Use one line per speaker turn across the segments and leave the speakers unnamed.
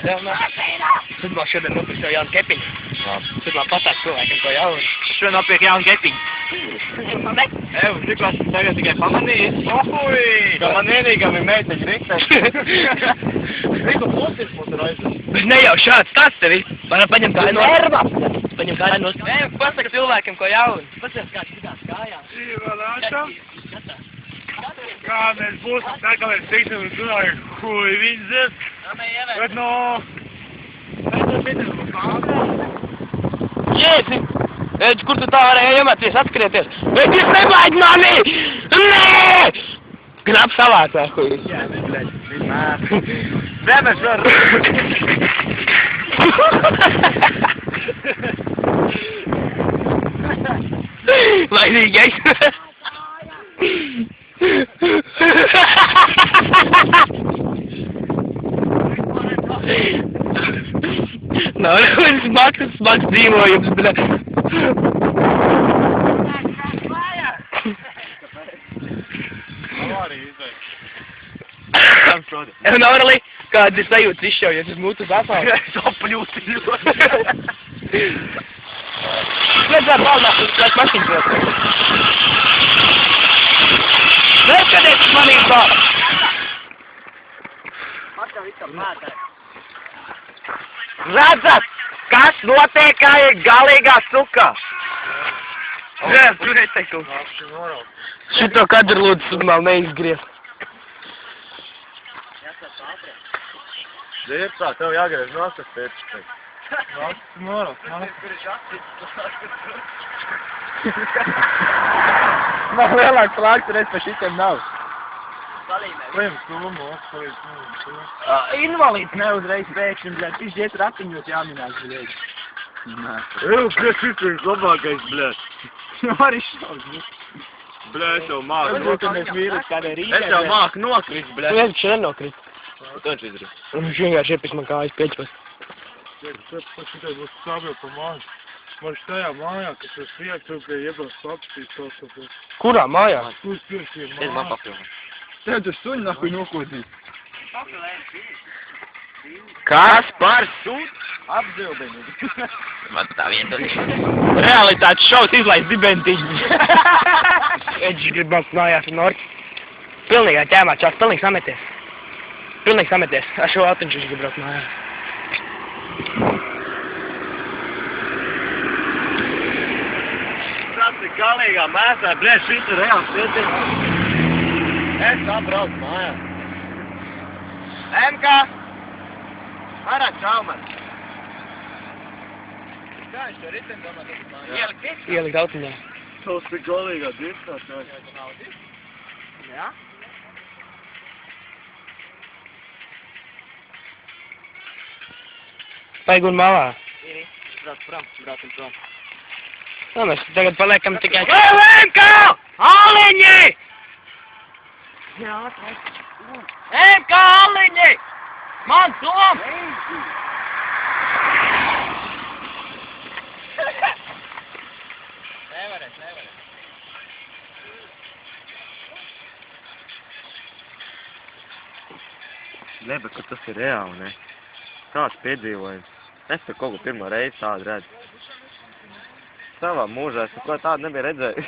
Tad vēl šodien nopirkt jau jaunu kepiņu. Tad vēl pasāk cilvēkiem ko jaunu.
Šodien nopirkt jaunu kepiņu. Ev, tikos tagad tikai pamanīji. Ohui! Kā man vienīgam ir meiteņi riktēs. Riku pusis mums ir aizvien.
Bet ne jau šāds tas tevi. Varam paņemt kāju no... Paņemt kāju no... Pasaka cilvēkiem ko jaunu. Pasaka kāds vidās kājām.
Zīvalāšam. Kā mēs būsim, tā kā mēs tiksim un runājam, hui, viņi zird. Bet no... Mēs to pitam uz kādā.
Jēdzi! Ēdži, kur tu tā varēji iemācies atskrieties? Bet jūs nevajag mani! Nē! Grab salātā, hui.
Jā, nebļaļ, vienmēr. Debes var.
Vainīgais. Nav smags dzīvojums, bļa. Normāli, kādas sajūtas izšaujies uz mūtu zasāli?
Sapļūti ļoti.
Redzētu balnās uz kāds mašīnas vēl. Neskaties uz manīm bāl! Redzat, kas notiek, kā ir galīgā suka? Jā, tur neteiktu. Šito kadru lūdzu sudmāli neizgriezt.
Zirpā, tev jāgriež nosas pēc. Nāc, moros, nāc.
Man lielāks lāks reiz pa šitiem nav.
Slims, numos,
Invalīds neuzreiz pēkšņi, bļēt, pišķiet ratiņos jāminās, bļēt.
Ew, kas ir labākais, bļēt?
Var izšaut, bļēt.
Bļēt, es jau māku
nokrist.
Es jau māku nokrist, bļēt.
Tu vienkārši nenokrist.
Taču izdarīt.
Viņš vienkārši iepis man kājas pēļpast.
Šitai būs stāvjot pa māju. Man štajā mājā, kas ir sviet, tu pie iebās papstīt tos.
Kurā mājā?
Kur tieši ir
Es man
māja?
papildu.
Tev tu suņi nahuj nokodīt.
Kas par sūtu?
Apzildeni.
Man tā vientuļi. Realitātes šovs izlaist dibentiņu. Edži gribams mājās un orķi. Pilnīgā ķēmā čās, pilnīgi sameties. Pilnīgi sameties. Ar šo autiņš viņš grib braukt mājās.
Tas ir galīgā mēsā, blēš, šis ir reāls pietiekums. Es atbraucu mājās. MK! Arā, čau, man! Kā viņš to ritem domā, tas ir mājās?
Ielikt autiņā.
Tas ir galīgā dirstā, čau.
Jā? Paig un malā. Braucam prom. Nu, mēs tagad paliekam tikai...
MK! Aliņi!
Jā,
MK, aliņi! Man tom! Nevarēs. Nebek, ka tas ir reāli, ne? Kāds piedzīvojums? Es te kaut ko pirmo reizi tādu redzu. Savā mūžā es neko tādu nebiju redzējis.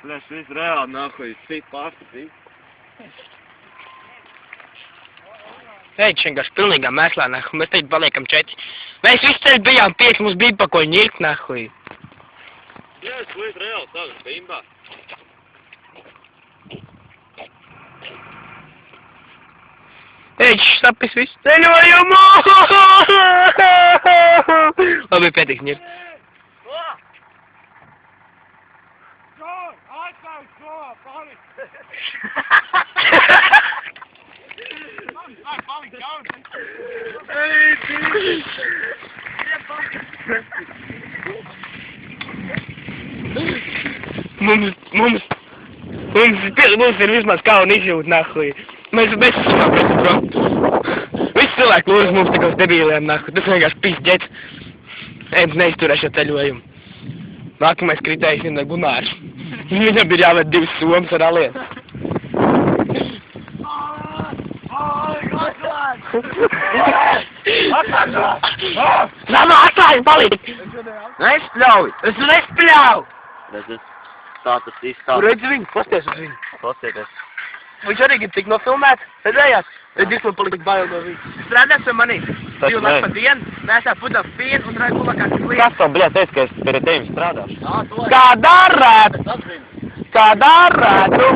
Bļeš, viss reāli nahuj, sit pārstatīt.
Eidž vienkārši pilnīgā mēslā, nahuj. Mēs teikt paliekam 4. Mēs visi ceļ bijām 5, mums bija pa ko ņirkt, nahuj.
Jā, es līdz reāli tādu bimbā.
Eidž, sapis visu ceļojumu! Labi, pietiks ņirkt. Mums ir vismaz kauna izjūta, nahuj. Mēs esam prom. Visi cilvēki lūdz mums tā kā uz debīliem, nahuj. Tas vienkārši pisģets. Ejams neizturēs šo ceļojumu. Nākamais kritējs ir Gunārs. Viņam ir jāved 2 somas ar alietu. Sano atklāju palīdzi!
Nespļauj!
Es nespļauju!
Redzi, tā tas izstāv.
Tur redzi viņu, pasties uz viņu.
Pasieties.
Viņš arī grib tik nofilmēt, redzējāt? Es diezgan palika bail no viņa. Strādās pie manī.
Tas
2 nakts pa dienu, mēs pudām pienu un regulā kā klīd.
Kas tam, bļā, teica, ka es pie tevis strādāšu?
Kā darētu? Kā darētu?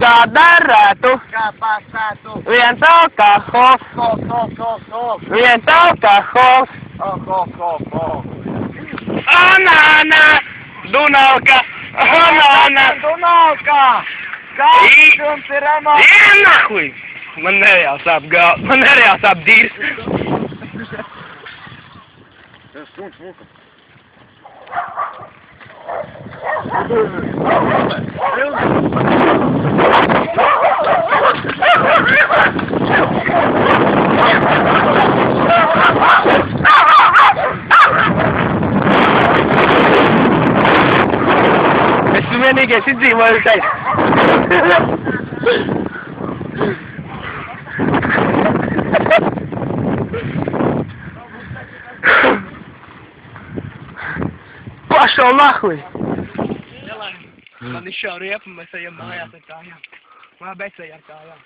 Kā darētu?
Kā pasētu?
Viens alkohols, viens alkohols. Anāna! Dunalka! Anāna!
Dunalka! Kā jums ir amā?
Ienahuj! Man nereāli sāp galva, man nereāli sāp dīrs. Es vienīgais izdzīvoju šeit. Pašau nahuj! Man izšauja riepu, mēs ejam mājās ar kājām. Labi, es eju ar kājām.